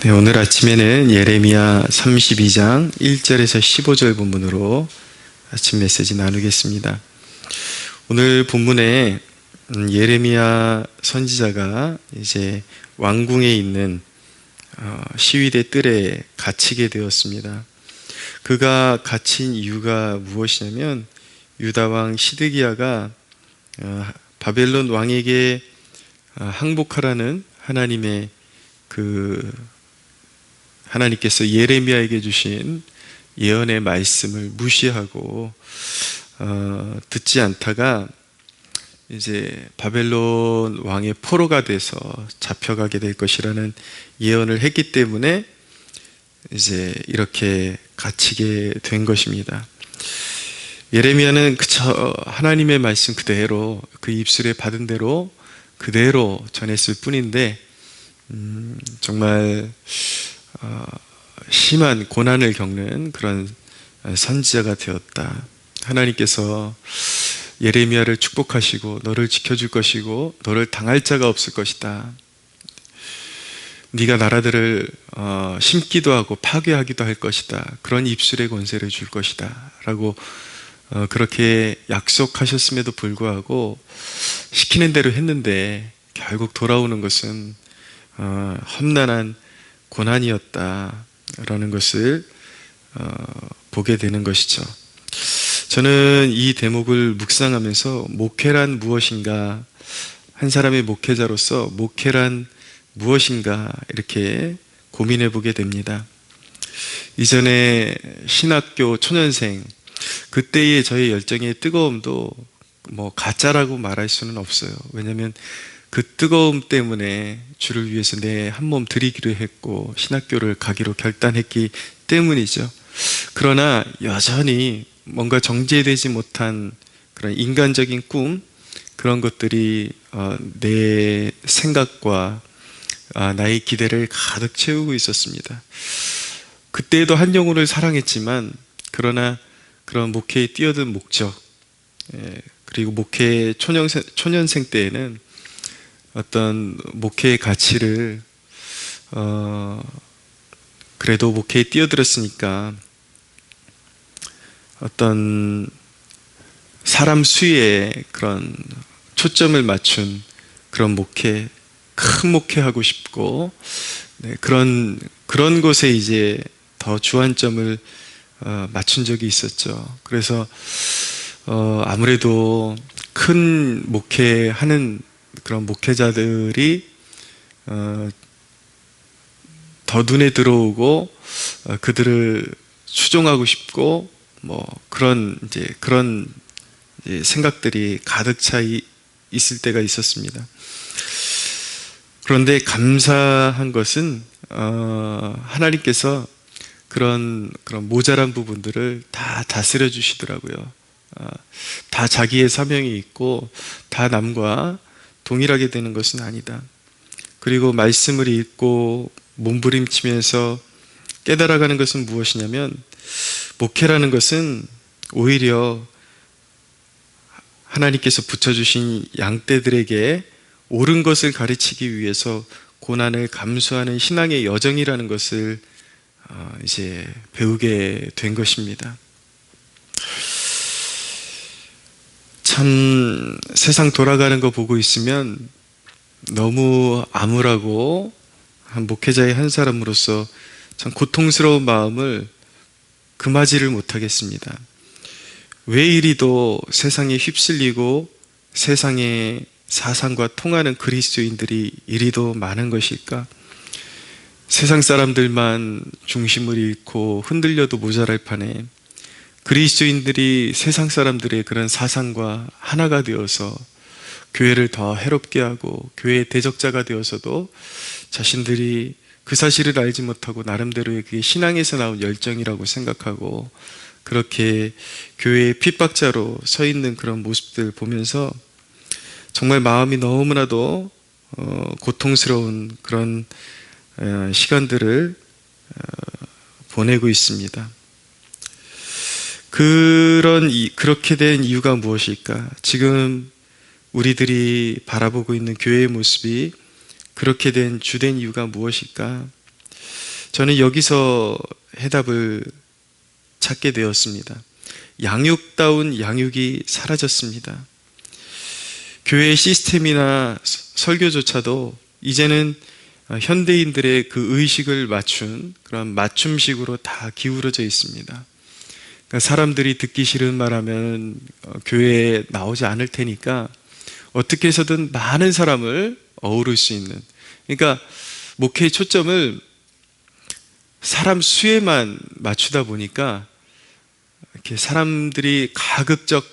네, 오늘 아침에는 예레미야 32장 1절에서 15절 본문으로 아침 메시지 나누겠습니다. 오늘 본문에 예레미야 선지자가 이제 왕궁에 있는 시위대 뜰에 갇히게 되었습니다. 그가 갇힌 이유가 무엇이냐면 유다 왕 시드기야가 바벨론 왕에게 항복하라는 하나님께서 예레미야에게 주신 예언의 말씀을 무시하고 듣지 않다가 이제 바벨론 왕의 포로가 돼서 잡혀가게 될 것이라는 예언을 했기 때문에 이제 이렇게 갇히게 된 것입니다. 예레미야는 그저 하나님의 말씀 그대로 그 입술에 받은 대로 그대로 전했을 뿐인데 정말 심한 고난을 겪는 그런 선지자가 되었다. 하나님께서 예레미야를 축복하시고 너를 지켜줄 것이고 너를 당할 자가 없을 것이다. 네가 나라들을 심기도 하고 파괴하기도 할 것이다. 그런 입술의 권세를 줄 것이다 라고 그렇게 약속하셨음에도 불구하고 시키는 대로 했는데 결국 돌아오는 것은 험난한 고난이었다라는 것을 보게 되는 것이죠. 저는 이 대목을 묵상하면서 목회란 무엇인가, 한 사람의 목회자로서 목회란 무엇인가 이렇게 고민해 보게 됩니다. 이전에 신학교 초년생 그때의 저의 열정의 뜨거움도 가짜라고 말할 수는 없어요. 왜냐하면 그 뜨거움 때문에 주를 위해서 내 한 몸 드리기로 했고 신학교를 가기로 결단했기 때문이죠. 그러나 여전히 뭔가 정제되지 못한 그런 인간적인 꿈, 그런 것들이 내 생각과 나의 기대를 가득 채우고 있었습니다. 그때도 한 영혼을 사랑했지만 그러나 그런 목회에 뛰어든 목적, 그리고 목회 초년생 때에는 어떤 목회의 가치를 그래도 목회에 뛰어들었으니까 어떤 사람 수에 그런 초점을 맞춘 그런 목회, 큰 목회하고 싶고 그런 곳에 이제 더 주안점을 맞춘 적이 있었죠. 그래서 아무래도 큰 목회하는 그런 목회자들이 더 눈에 들어오고 그들을 추종하고 싶고 그런 생각들이 가득 차 있을 때가 있었습니다. 그런데 감사한 것은 하나님께서 그런 모자란 부분들을 다 다스려 주시더라고요. 다 자기의 사명이 있고 다 남과 동일하게 되는 것은 아니다. 그리고 말씀을 읽고 몸부림치면서 깨달아가는 것은 무엇이냐면 목회라는 것은 오히려 하나님께서 붙여주신 양떼들에게 옳은 것을 가르치기 위해서 고난을 감수하는 신앙의 여정이라는 것을 이제 배우게 된 것입니다. 참 세상 돌아가는 거 보고 있으면 너무 암울하고 한 목회자의 한 사람으로서 참 고통스러운 마음을 금하지를 못하겠습니다. 왜 이리도 세상에 휩쓸리고 세상의 사상과 통하는 그리스도인들이 이리도 많은 것일까? 세상 사람들만 중심을 잃고 흔들려도 모자랄 판에 그리스도인들이 세상 사람들의 그런 사상과 하나가 되어서 교회를 더 해롭게 하고 교회의 대적자가 되어서도 자신들이 그 사실을 알지 못하고 나름대로의 그게 신앙에서 나온 열정이라고 생각하고 그렇게 교회의 핍박자로 서 있는 그런 모습들 보면서 정말 마음이 너무나도 고통스러운 그런 시간들을 보내고 있습니다. 그렇게 된 이유가 무엇일까? 지금 우리들이 바라보고 있는 교회의 모습이 그렇게 된 주된 이유가 무엇일까? 저는 여기서 해답을 찾게 되었습니다. 양육다운 양육이 사라졌습니다. 교회의 시스템이나 설교조차도 이제는 현대인들의 그 의식을 맞춘 그런 맞춤식으로 다 기울어져 있습니다. 그러니까 사람들이 듣기 싫은 말하면 교회에 나오지 않을 테니까 어떻게 해서든 많은 사람을 어우를 수 있는, 그러니까 목회의 초점을 사람 수에만 맞추다 보니까 이렇게 사람들이 가급적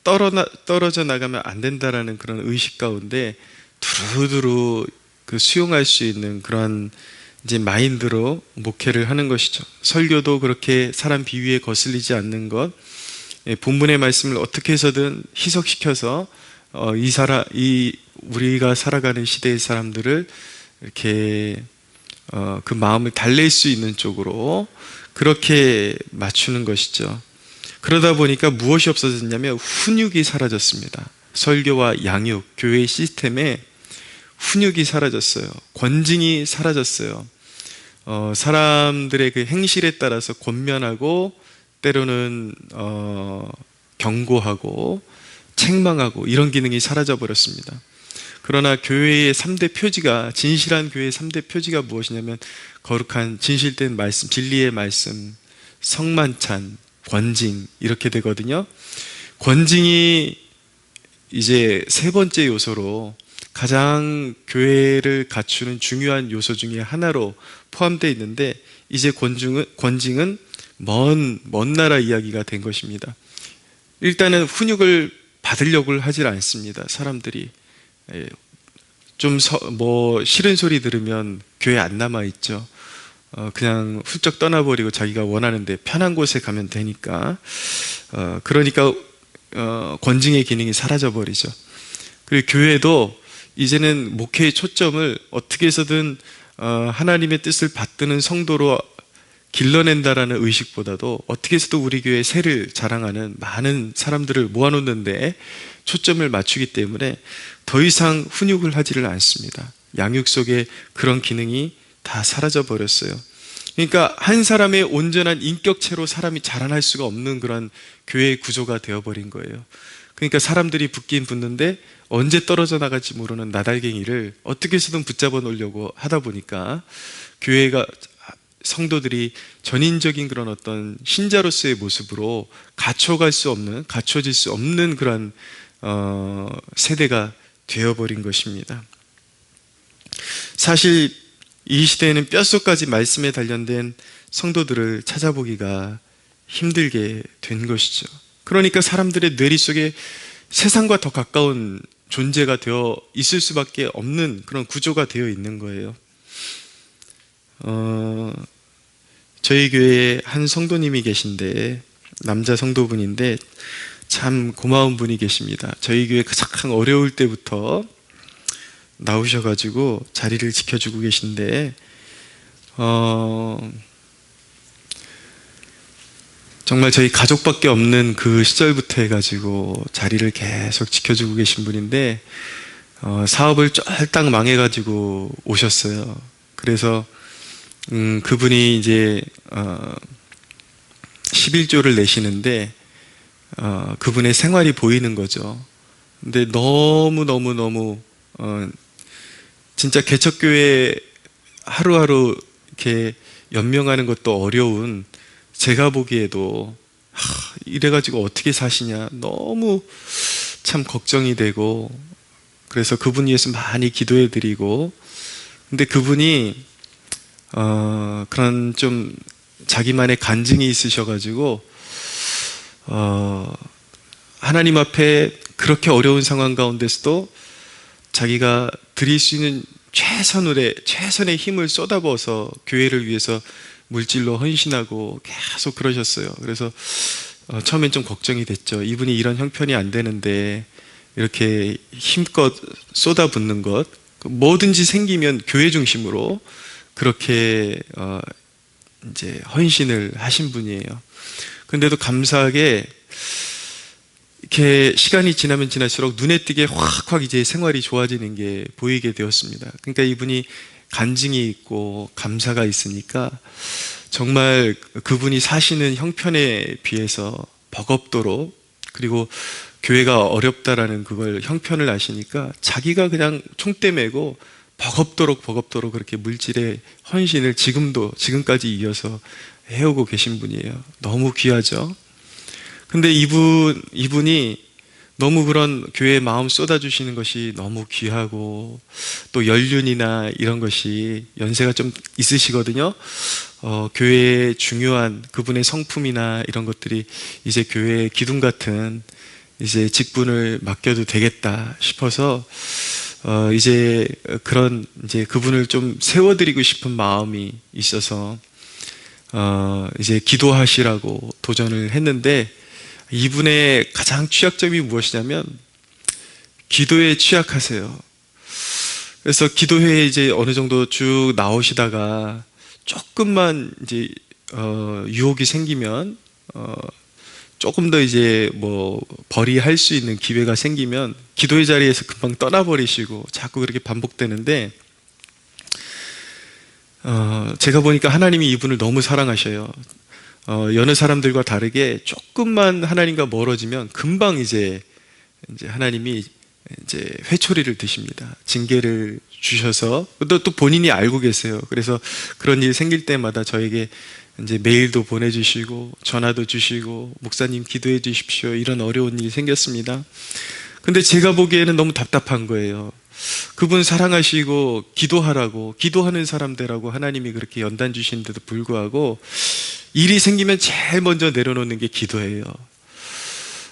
떨어져 나가면 안 된다라는 그런 의식 가운데 두루두루 그 수용할 수 있는 그런 이제 마인드로 목회를 하는 것이죠. 설교도 그렇게 사람 비위에 거슬리지 않는 것, 본문의 말씀을 어떻게 해서든 희석시켜서 우리가 살아가는 시대의 사람들을 이렇게 그 마음을 달랠 수 있는 쪽으로 그렇게 맞추는 것이죠. 그러다 보니까 무엇이 없어졌냐면 훈육이 사라졌습니다. 설교와 양육, 교회의 시스템에 훈육이 사라졌어요. 권징이 사라졌어요. 사람들의 그 행실에 따라서 권면하고 때로는 경고하고 책망하고 이런 기능이 사라져 버렸습니다. 그러나 교회의 3대 표지가, 진실한 교회의 3대 표지가 무엇이냐면 거룩한 진실된 말씀, 진리의 말씀, 성만찬, 권징, 이렇게 되거든요. 권징이 이제 세 번째 요소로 가장 교회를 갖추는 중요한 요소 중에 하나로 포함되어 있는데, 이제 권징은 먼 나라 이야기가 된 것입니다. 일단은 훈육을 받으려고 하질 않습니다. 사람들이 좀 싫은 소리 들으면 교회 안 남아있죠. 그냥 훌쩍 떠나버리고 자기가 원하는데 편한 곳에 가면 되니까. 그러니까 권징의 기능이 사라져버리죠. 그리고 교회도 이제는 목회의 초점을 어떻게 해서든 하나님의 뜻을 받드는 성도로 길러낸다라는 의식보다도 어떻게 해서든 우리 교회의 세를 자랑하는 많은 사람들을 모아놓는데 초점을 맞추기 때문에 더 이상 훈육을 하지를 않습니다. 양육 속에 그런 기능이 다 사라져 버렸어요. 그러니까 한 사람의 온전한 인격체로 사람이 자라날 수가 없는 그런 교회의 구조가 되어버린 거예요. 그러니까 사람들이 붙긴 붙는데 언제 떨어져 나갈지 모르는 나달갱이를 어떻게 해서든 붙잡아 놓으려고 하다 보니까 교회가, 성도들이 전인적인 그런 어떤 신자로서의 모습으로 갖춰질 수 없는 그런 세대가 되어버린 것입니다. 사실 이 시대에는 뼛속까지 말씀에 단련된 성도들을 찾아보기가 힘들게 된 것이죠. 그러니까 사람들의 뇌리 속에 세상과 더 가까운 존재가 되어 있을 수밖에 없는 그런 구조가 되어 있는 거예요. 저희 교회에 한 성도님이 계신데, 남자 성도분인데 참 고마운 분이 계십니다. 저희 교회 가장 어려울 때부터 나오셔가지고 자리를 지켜주고 계신데, 정말 저희 가족밖에 없는 그 시절부터 해가지고 자리를 계속 지켜주고 계신 분인데, 사업을 쫄딱 망해가지고 오셨어요. 그래서 그분이 이제 11조를 내시는데 그분의 생활이 보이는 거죠. 근데 너무 진짜 개척교회 하루하루 이렇게 연명하는 것도 어려운, 제가 보기에도 이래가지고 어떻게 사시냐 너무 참 걱정이 되고, 그래서 그분 위해서 많이 기도해 드리고, 근데 그분이 그런 좀 자기만의 간증이 있으셔가지고 하나님 앞에 그렇게 어려운 상황 가운데서도 자기가 드릴 수 있는 최선의 힘을 쏟아부어서 교회를 위해서 물질로 헌신하고 계속 그러셨어요. 그래서 처음엔 좀 걱정이 됐죠. 이분이 이런 형편이 안 되는데 이렇게 힘껏 쏟아붓는 것, 뭐든지 생기면 교회 중심으로 그렇게 이제 헌신을 하신 분이에요. 근데도 감사하게 이렇게 시간이 지나면 지날수록 눈에 띄게 확 이제 생활이 좋아지는 게 보이게 되었습니다. 그러니까 이분이 간증이 있고 감사가 있으니까 정말 그분이 사시는 형편에 비해서 버겁도록, 그리고 교회가 어렵다라는 그걸 형편을 아시니까 자기가 그냥 총대 메고 버겁도록 그렇게 물질의 헌신을 지금까지 이어서 해오고 계신 분이에요. 너무 귀하죠. 근데 이분이 너무 그런 교회에 마음 쏟아주시는 것이 너무 귀하고, 또 연륜이나 이런 것이 연세가 좀 있으시거든요. 교회에 중요한 그분의 성품이나 이런 것들이 이제 교회의 기둥 같은 이제 직분을 맡겨도 되겠다 싶어서 이제 그런 이제 그분을 좀 세워드리고 싶은 마음이 있어서 이제 기도하시라고 도전을 했는데, 이분의 가장 취약점이 무엇이냐면 기도에 취약하세요. 그래서 기도회에 이제 어느 정도 쭉 나오시다가 조금만 이제 유혹이 생기면 조금 더 이제 뭐 벌이할 수 있는 기회가 생기면 기도의 자리에서 금방 떠나버리시고 자꾸 그렇게 반복되는데, 제가 보니까 하나님이 이분을 너무 사랑하셔요. 여느 사람들과 다르게 조금만 하나님과 멀어지면 금방 이제 하나님이 이제 회초리를 드십니다. 징계를 주셔서, 또 본인이 알고 계세요. 그래서 그런 일 생길 때마다 저에게 이제 메일도 보내주시고 전화도 주시고 목사님 기도해 주십시오, 이런 어려운 일이 생겼습니다. 근데 제가 보기에는 너무 답답한 거예요. 그분 사랑하시고 기도하라고, 기도하는 사람 되라고 하나님이 그렇게 연단 주시는데도 불구하고 일이 생기면 제일 먼저 내려놓는 게 기도예요.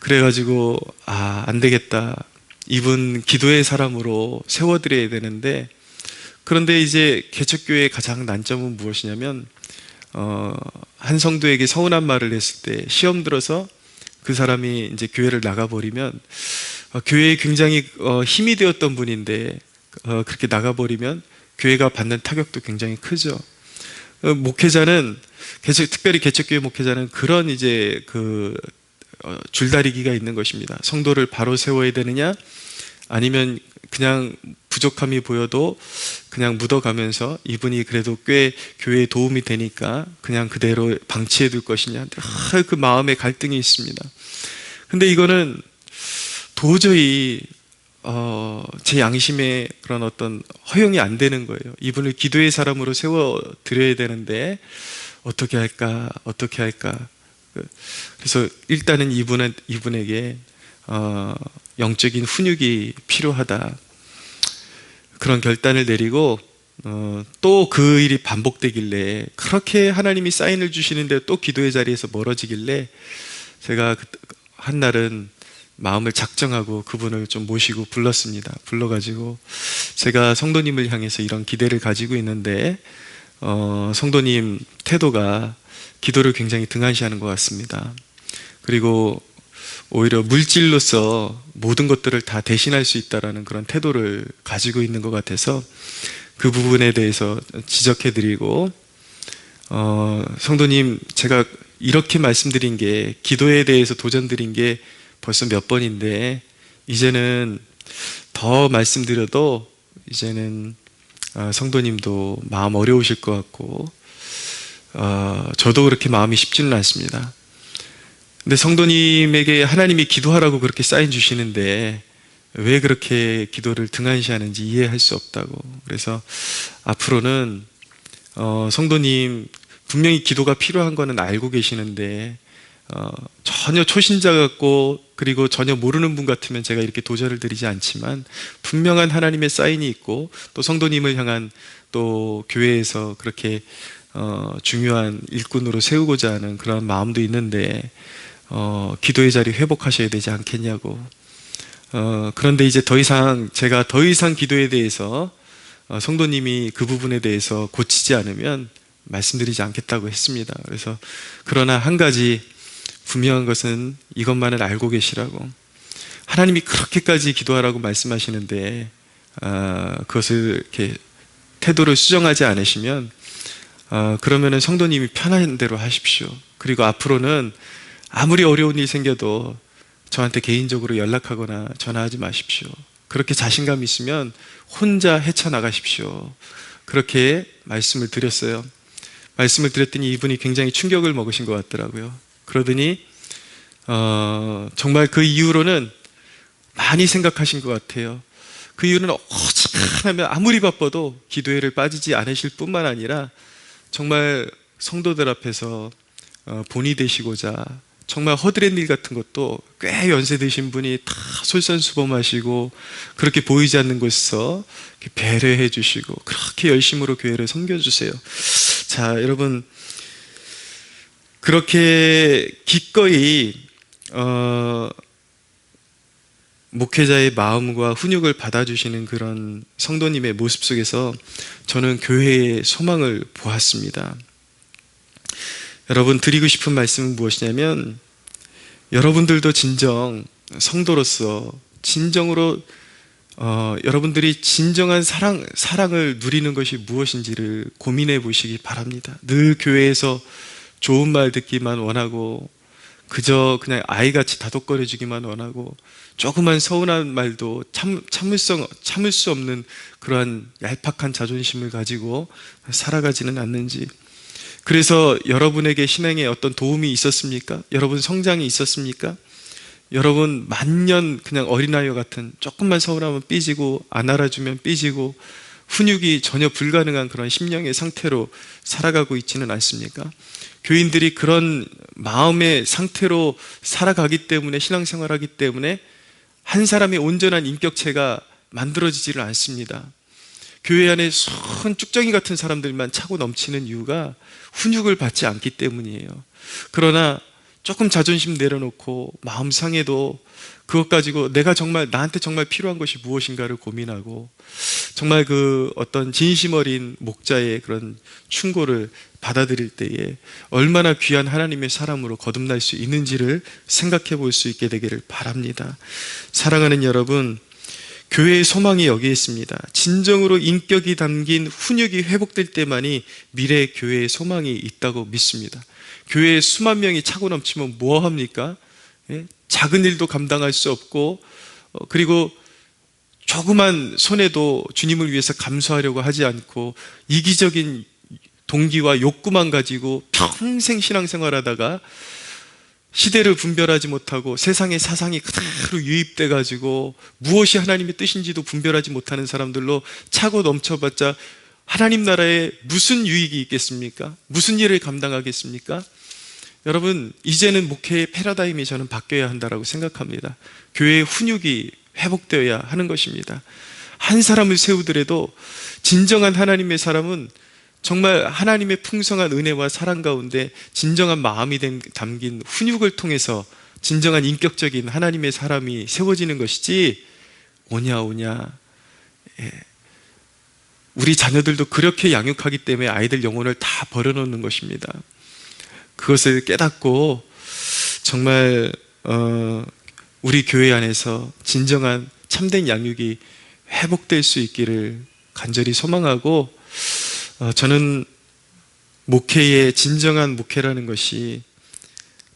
그래가지고 안 되겠다, 이분 기도의 사람으로 세워드려야 되는데, 그런데 이제 개척교회의 가장 난점은 무엇이냐면 한 성도에게 서운한 말을 했을 때 시험 들어서 그 사람이 이제 교회를 나가버리면, 교회에 굉장히 힘이 되었던 분인데 그렇게 나가버리면 교회가 받는 타격도 굉장히 크죠. 목회자는 특별히 개척교회 목회자는 그런 이제 줄다리기가 있는 것입니다. 성도를 바로 세워야 되느냐, 아니면 그냥 부족함이 보여도 그냥 묻어가면서 이분이 그래도 꽤 교회에 도움이 되니까 그냥 그대로 방치해 둘 것이냐, 그 마음의 갈등이 있습니다. 근데 이거는 도저히 제 양심에 그런 어떤 허용이 안 되는 거예요. 이분을 기도의 사람으로 세워드려야 되는데 어떻게 할까. 그래서 일단은 이분에게 영적인 훈육이 필요하다, 그런 결단을 내리고 또 그 일이 반복되길래, 그렇게 하나님이 사인을 주시는데 또 기도의 자리에서 멀어지길래 제가 한날은 마음을 작정하고 그분을 좀 모시고 불렀습니다. 불러가지고 제가 성도님을 향해서 이런 기대를 가지고 있는데 성도님 태도가 기도를 굉장히 등한시하는 것 같습니다. 그리고 오히려 물질로서 모든 것들을 다 대신할 수 있다라는 그런 태도를 가지고 있는 것 같아서 그 부분에 대해서 지적해드리고, 성도님, 제가 이렇게 말씀드린 게, 기도에 대해서 도전드린 게 벌써 몇 번인데 이제는 더 말씀드려도 이제는 성도님도 마음 어려우실 것 같고 저도 그렇게 마음이 쉽지는 않습니다. 근데 성도님에게 하나님이 기도하라고 그렇게 사인 주시는데 왜 그렇게 기도를 등한시하는지 이해할 수 없다고. 그래서 앞으로는 성도님 분명히 기도가 필요한 거는 알고 계시는데 전혀 초신자 같고 그리고 전혀 모르는 분 같으면 제가 이렇게 도전을 드리지 않지만, 분명한 하나님의 사인이 있고 또 성도님을 향한 또 교회에서 그렇게 중요한 일꾼으로 세우고자 하는 그런 마음도 있는데 기도의 자리 회복하셔야 되지 않겠냐고. 그런데 이제 제가 더 이상 기도에 대해서 성도님이 그 부분에 대해서 고치지 않으면 말씀드리지 않겠다고 했습니다. 그래서 그러나 한 가지 분명한 것은 이것만을 알고 계시라고. 하나님이 그렇게까지 기도하라고 말씀하시는데 그것을 이렇게 태도를 수정하지 않으시면 그러면은 성도님이 편한 대로 하십시오. 그리고 앞으로는 아무리 어려운 일이 생겨도 저한테 개인적으로 연락하거나 전화하지 마십시오. 그렇게 자신감 있으면 혼자 헤쳐나가십시오. 그렇게 말씀을 드렸어요. 말씀을 드렸더니 이분이 굉장히 충격을 먹으신 것 같더라고요. 그러더니 정말 그 이후로는 많이 생각하신 것 같아요. 그 이유는 오직하면 아무리 바빠도 기도회를 빠지지 않으실 뿐만 아니라 정말 성도들 앞에서 본이 되시고자 정말 허드렛 일 같은 것도 꽤 연세 드신 분이 다 솔선수범하시고 그렇게 보이지 않는 곳에서 배려해 주시고 그렇게 열심으로 교회를 섬겨주세요. 자, 여러분, 그렇게 기꺼이 목회자의 마음과 훈육을 받아주시는 그런 성도님의 모습 속에서 저는 교회의 소망을 보았습니다. 여러분, 드리고 싶은 말씀은 무엇이냐면, 여러분들도 진정 성도로서 진정으로 여러분들이 진정한 사랑을 누리는 것이 무엇인지를 고민해 보시기 바랍니다. 늘 교회에서 좋은 말 듣기만 원하고 그저 그냥 아이같이 다독거려주기만 원하고 조그만 서운한 말도 참을 수 없는 그러한 얄팍한 자존심을 가지고 살아가지는 않는지, 그래서 여러분에게 신앙에 어떤 도움이 있었습니까? 여러분 성장이 있었습니까? 여러분 만년 그냥 어린아이와 같은 조금만 서운하면 삐지고 안 알아주면 삐지고 훈육이 전혀 불가능한 그런 심령의 상태로 살아가고 있지는 않습니까? 교인들이 그런 마음의 상태로 살아가기 때문에, 신앙생활하기 때문에 한 사람의 온전한 인격체가 만들어지지를 않습니다. 교회 안에 순 쭉정이 같은 사람들만 차고 넘치는 이유가 훈육을 받지 않기 때문이에요. 그러나 조금 자존심 내려놓고 마음 상해도 그것 가지고 나한테 정말 필요한 것이 무엇인가를 고민하고 정말 그 어떤 진심 어린 목자의 그런 충고를 받아들일 때에 얼마나 귀한 하나님의 사람으로 거듭날 수 있는지를 생각해 볼 수 있게 되기를 바랍니다. 사랑하는 여러분, 교회의 소망이 여기에 있습니다. 진정으로 인격이 담긴 훈육이 회복될 때만이 미래의 교회의 소망이 있다고 믿습니다. 교회에 수만 명이 차고 넘치면 뭐합니까? 작은 일도 감당할 수 없고 그리고 조그만 손해도 주님을 위해서 감수하려고 하지 않고 이기적인 동기와 욕구만 가지고 평생 신앙생활하다가 시대를 분별하지 못하고 세상의 사상이 그대로 유입돼 가지고 무엇이 하나님의 뜻인지도 분별하지 못하는 사람들로 차고 넘쳐봤자 하나님 나라에 무슨 유익이 있겠습니까? 무슨 일을 감당하겠습니까? 여러분, 이제는 목회의 패러다임이 저는 바뀌어야 한다고 생각합니다. 교회의 훈육이 회복되어야 하는 것입니다. 한 사람을 세우더라도 진정한 하나님의 사람은 정말 하나님의 풍성한 은혜와 사랑 가운데 진정한 마음이 담긴 훈육을 통해서 진정한 인격적인 하나님의 사람이 세워지는 것이지 오냐 우리 자녀들도 그렇게 양육하기 때문에 아이들 영혼을 다 버려놓는 것입니다. 그것을 깨닫고 정말 우리 교회 안에서 진정한 참된 양육이 회복될 수 있기를 간절히 소망하고, 저는 목회의 진정한 목회라는 것이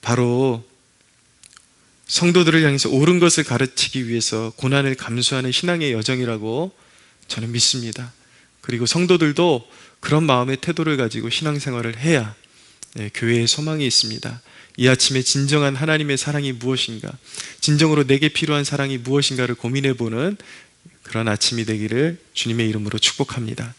바로 성도들을 향해서 옳은 것을 가르치기 위해서 고난을 감수하는 신앙의 여정이라고 저는 믿습니다. 그리고 성도들도 그런 마음의 태도를 가지고 신앙생활을 해야 교회의 소망이 있습니다. 이 아침에 진정한 하나님의 사랑이 무엇인가, 진정으로 내게 필요한 사랑이 무엇인가를 고민해보는 그런 아침이 되기를 주님의 이름으로 축복합니다.